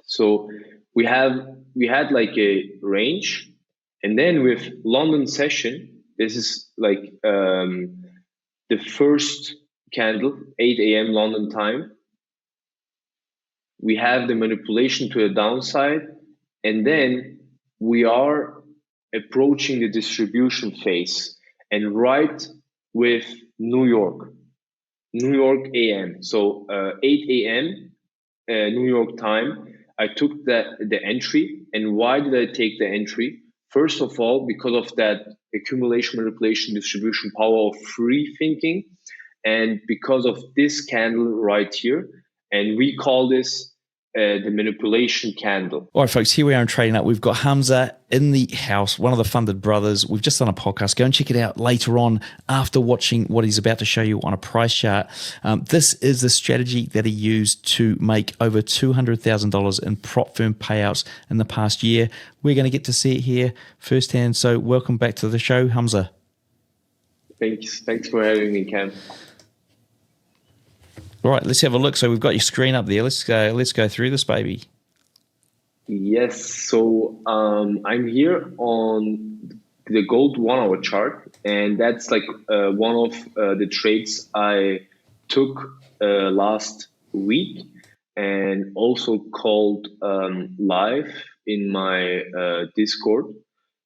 So we had like a range, and then with London session, this is like the first candle, 8 a.m. London time. We have the manipulation to the downside, and then we are approaching the distribution phase, and right with New York AM. So 8 a.m. New York time, I took the entry. And why did I take the entry? First of all, because of that accumulation, manipulation, distribution power of free thinking, and because of this candle right here. And we call this the manipulation candle. All right, folks, here we are in Trading Up. We've got Hamza in the house, one of the funded brothers. We've just done a podcast. Go and check it out later on after watching what he's about to show you on a price chart. This is the strategy that he used to make over $200,000 in prop firm payouts in the past year. We're going to get to see it here firsthand. So welcome back to the show, Hamza. Thanks for having me, Cam. All right, let's have a look. So we've got your screen up there. Let's go through this, baby. Yes. So I'm here on the gold 1 hour chart, and that's like one of the trades I took last week, and also called live in my Discord.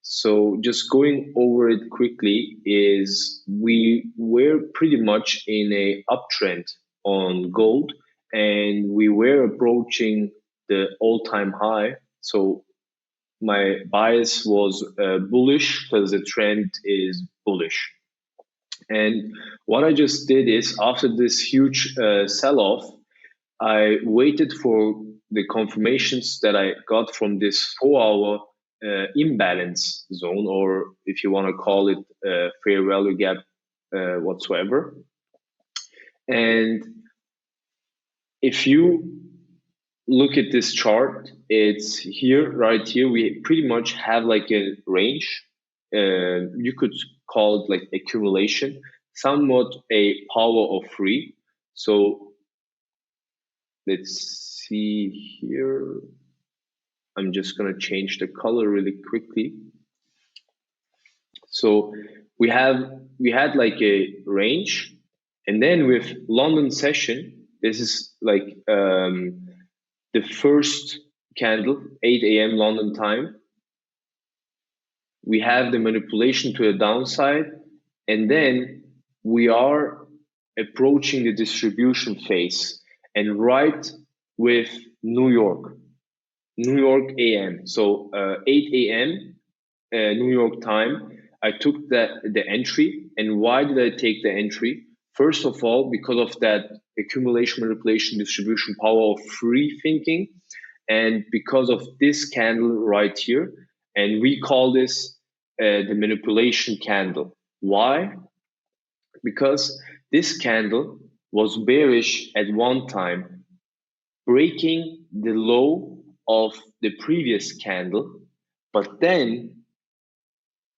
So just going over it quickly, is we were pretty much in a uptrend on gold, and we were approaching the all-time high. So my bias was bullish because the trend is bullish. And what I just did is, after this huge sell-off, I waited for the confirmations that I got from this 4-hour imbalance zone, or if you want to call it fair value gap whatsoever. And if you look at this chart, it's here, right here. We pretty much have like a range. You could call it like accumulation, somewhat a power of free. So let's see here. I'm just going to change the color really quickly. So we had like a range, and then with London session, this is like the first candle, 8 a.m. London time. We have the manipulation to the downside, and then we are approaching the distribution phase, and right with New York AM. So 8 a.m. New York time, I took the entry. And why did I take the entry? First of all, because of that accumulation, manipulation, distribution power of free thinking, and because of this candle right here. And we call this the manipulation candle. Why? Because this candle was bearish at one time, breaking the low of the previous candle, but then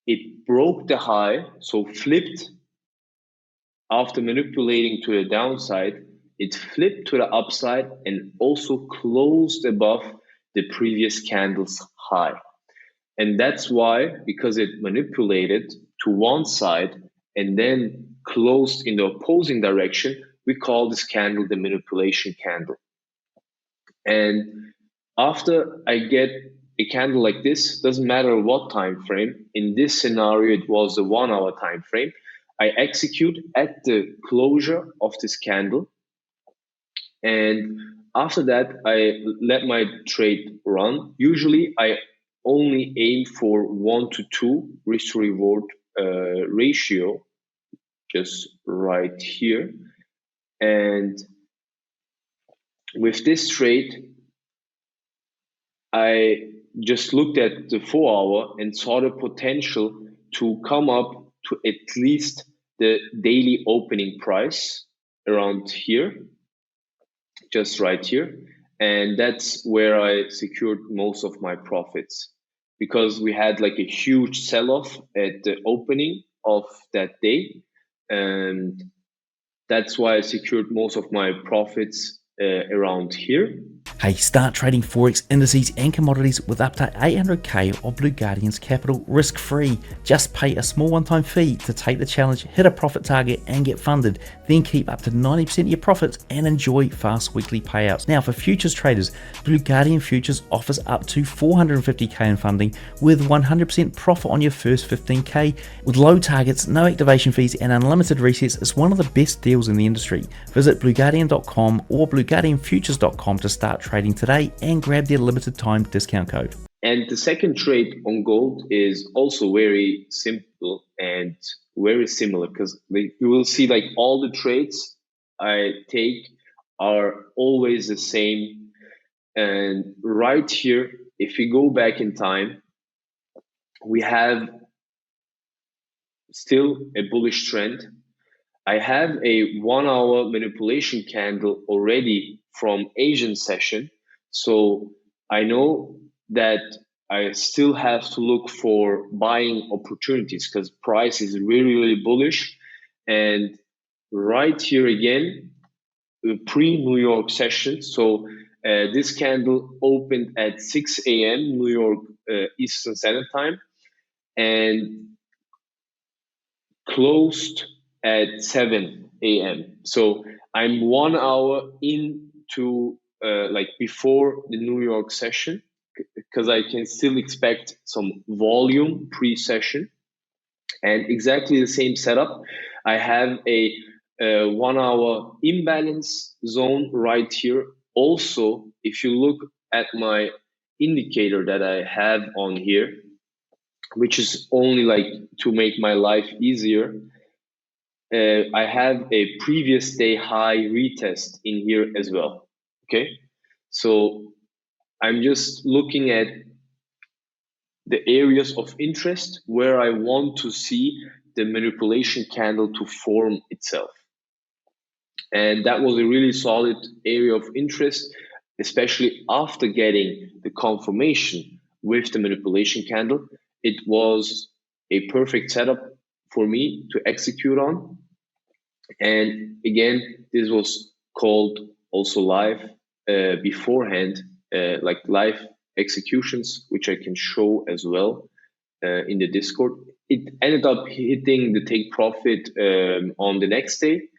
it broke the high, so flipped. After manipulating to the downside, it flipped to the upside and also closed above the previous candle's high. And that's why, because it manipulated to one side and then closed in the opposing direction, we call this candle the manipulation candle. And after I get a candle like this, doesn't matter what time frame. In this scenario, it was the 1 hour time frame. I execute at the closure of this candle, and after that, I let my trade run. Usually, I only aim for 1 to 2 risk to reward ratio, just right here. And with this trade, I just looked at the 4 hour and saw the potential to come up to at least the daily opening price around here, just right here. And that's where I secured most of my profits, because we had like a huge sell-off at the opening of that day. And that's why I secured most of my profits around here. Hey, start trading Forex indices and commodities with up to 800k of Blue Guardian's capital risk-free. Just pay a small one-time fee to take the challenge, hit a profit target and get funded. Then keep up to 90% of your profits and enjoy fast weekly payouts. Now for futures traders, Blue Guardian Futures offers up to 450k in funding with 100% profit on your first 15k. With low targets, no activation fees and unlimited resets, it's one of the best deals in the industry. Visit blueguardian.com or blueguardianfutures.com to start trading today and grab their limited time discount code. And the second trade on gold is also very simple and very similar, because you will see like all the trades I take are always the same. And right here, if we go back in time, we have still a bullish trend. I have a 1 hour manipulation candle already from Asian session. So I know that I still have to look for buying opportunities because price is really, really bullish. And right here again, pre-New York session. So this candle opened at 6 a.m. New York Eastern Standard Time and closed at 7 a.m. So I'm 1 hour into like before the New York session, because I can still expect some volume pre-session. And exactly the same setup. I have a 1 hour imbalance zone right here. Also, if you look at my indicator that I have on here, which is only like to make my life easier, I have a previous day high retest in here as well. Okay, so I'm just looking at the areas of interest where I want to see the manipulation candle to form itself. And that was a really solid area of interest, especially after getting the confirmation with the manipulation candle. It was a perfect setup for me to execute on. And again, this was called also live beforehand, like live executions, which I can show as well in the Discord. It ended up hitting the take profit on the next day,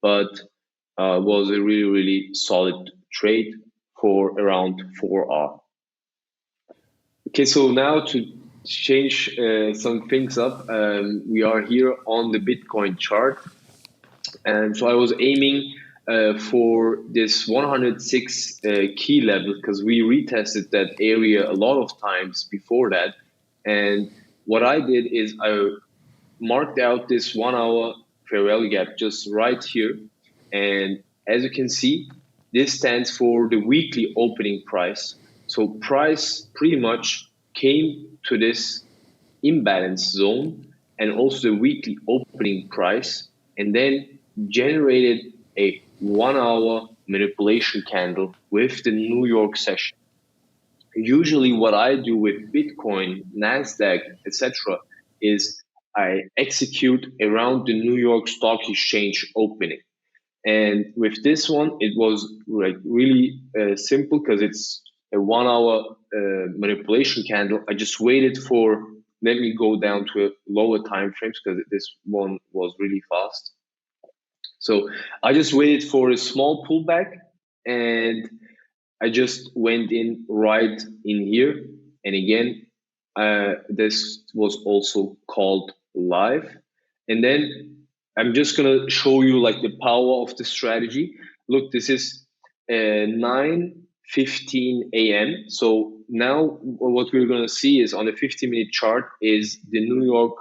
but was a really, really solid trade for around 4 hours. Okay, so now to change some things up, we are here on the Bitcoin chart. And so I was aiming for this 106 key level, because we retested that area a lot of times before that. And what I did is I marked out this 1 hour fair value gap just right here. And as you can see, this stands for the weekly opening price. So price pretty much came to this imbalance zone and also the weekly opening price, and then generated a 1 hour manipulation candle with the New York session. Usually what I do with Bitcoin, NASDAQ, etc. is I execute around the New York Stock Exchange opening. And with this one, it was like really simple, because it's a 1 hour manipulation candle. I just waited for, let me go down to a lower time frames, because this one was really fast. So I just waited for a small pullback, and I just went in right in here. And again, this was also called live. And then I'm just gonna show you like the power of the strategy. Look, this is 9:15 a.m. So now what we're gonna see is on the 50-minute chart is the New York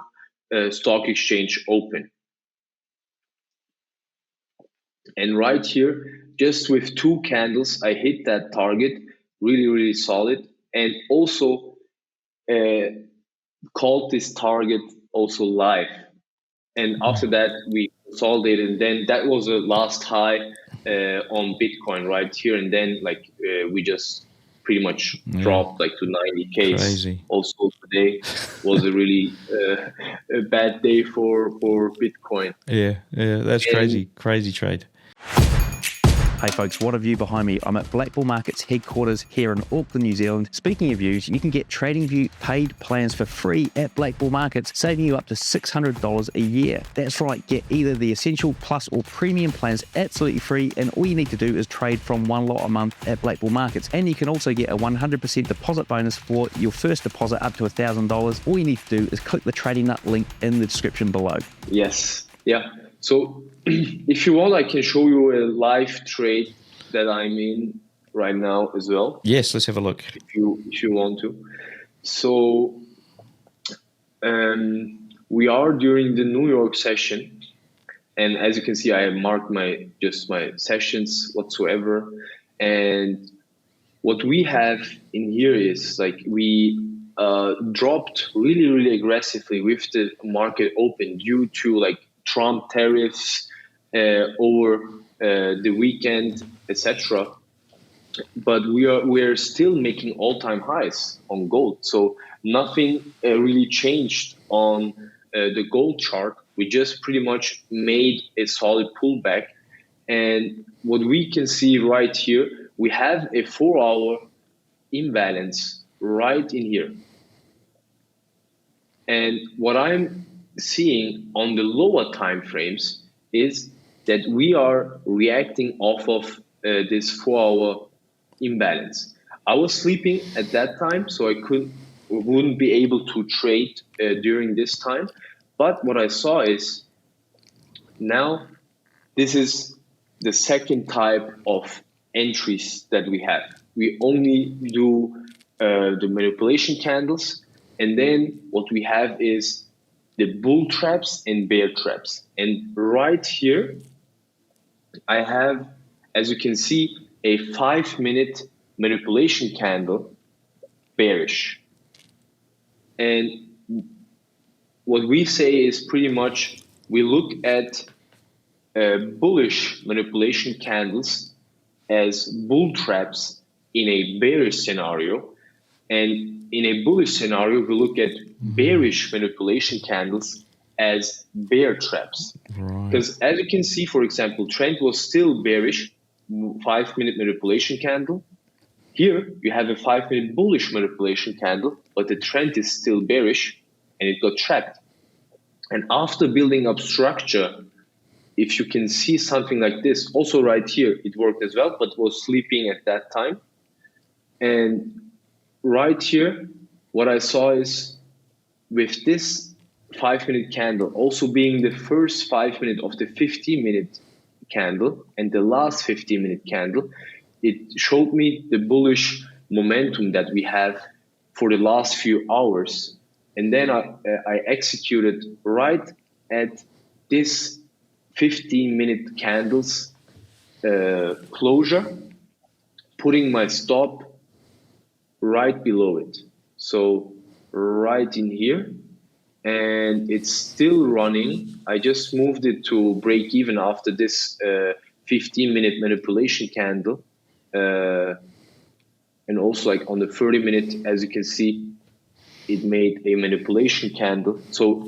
Stock Exchange open. And right here, just with 2 candles, I hit that target, really, really solid. And also called this target also live. And after that, we consolidated, and then that was the last high on Bitcoin right here. And then like we just pretty much dropped like to 90K. Crazy. Also today was a really a bad day for Bitcoin. Yeah, that's crazy trade. Hey folks, what a view behind me. I'm at Black Bull Markets headquarters here in Auckland, New Zealand. Speaking of views, you can get TradingView paid plans for free at Black Bull Markets, saving you up to $600 a year. That's right, get either the Essential, Plus or Premium plans absolutely free, and all you need to do is trade from one lot a month at Black Bull Markets. And you can also get a 100% deposit bonus for your first deposit up to $1,000. All you need to do is click the Trading Nut link in the description below. Yes. Yeah. So if you want, I can show you a live trade that I'm in right now as well. Yes, let's have a look. If you want to. So we are during the New York session, and as you can see, I have marked my sessions whatsoever. And what we have in here is like we dropped really aggressively with the market open due to like Trump tariffs over the weekend, etc. But we are still making all-time highs on gold. So nothing really changed on the gold chart. We just pretty much made a solid pullback. And what we can see right here, we have a 4-hour imbalance right in here. And what I'm seeing on the lower time frames is that we are reacting off of this 4-hour imbalance. I was sleeping at that time, so I wouldn't be able to trade during this time. But what I saw is now this is the second type of entries that we have. We only do the manipulation candles, and then what we have is the bull traps and bear traps. And right here, I have, as you can see, a 5-minute manipulation candle bearish. And what we say is pretty much we look at bullish manipulation candles as bull traps in a bearish scenario. And in a bullish scenario, we look at bearish manipulation candles as bear traps. Because as you can see, for example, trend was still bearish, 5-minute manipulation candle. Here you have a 5-minute bullish manipulation candle, but the trend is still bearish and it got trapped. And after building up structure, if you can see something like this, also right here, it worked as well, but was sleeping at that time. And right here, what I saw is with this 5-minute candle also being the first 5-minute of the 15-minute candle and the last 15-minute candle, it showed me the bullish momentum that we have for the last few hours. And then I executed right at this 15-minute candles closure, putting my stop right below it. So right in here, and it's still running. I just moved it to break even after this 15-minute manipulation candle. And also like on the 30-minute, as you can see, it made a manipulation candle. So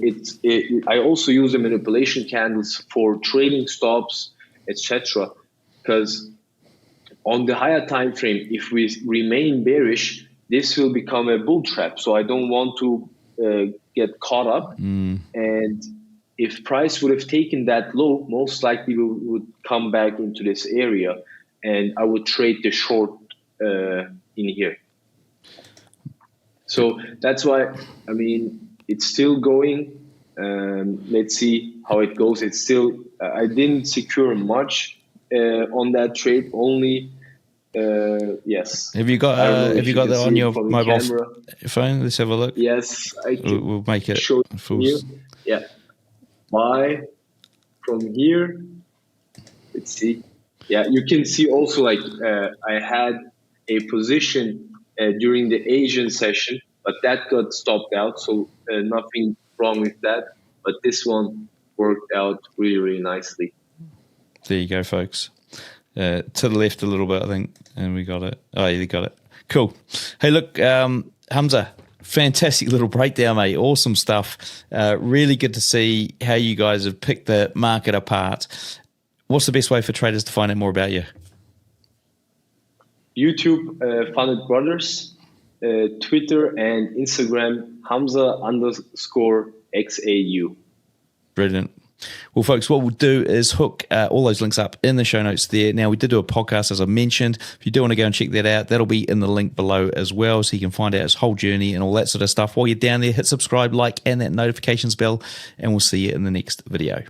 I also use the manipulation candles for trading stops, etc. Because on the higher time frame, if we remain bearish, this will become a bull trap. So I don't want to get caught up. And if price would have taken that low, most likely we would come back into this area, and I would trade the short in here. So that's why, I mean, it's still going. Let's see how it goes. It's still, I didn't secure much on that trade, only, yes. Have you got that on your mobile phone? Let's have a look. Yes, I can. We'll make it show full. You. Yeah. Buy from here. Let's see. Yeah, you can see also like I had a position during the Asian session, but that got stopped out. So nothing wrong with that. But this one worked out really nicely. There you go, folks. To the left a little bit, I think, and we got it. Oh, you got it. Cool. Hey, look, Hamza, fantastic little breakdown, mate. Awesome stuff. Really good to see how you guys have picked the market apart. What's the best way for traders to find out more about you? YouTube, Funded Brothers, Twitter and Instagram, Hamza_XAU. Brilliant. Well, folks, what we'll do is hook all those links up in the show notes there. Now, we did do a podcast, as I mentioned. If you do want to go and check that out, that'll be in the link below as well, so you can find out his whole journey and all that sort of stuff. While you're down there, hit subscribe, like, and that notifications bell, and we'll see you in the next video.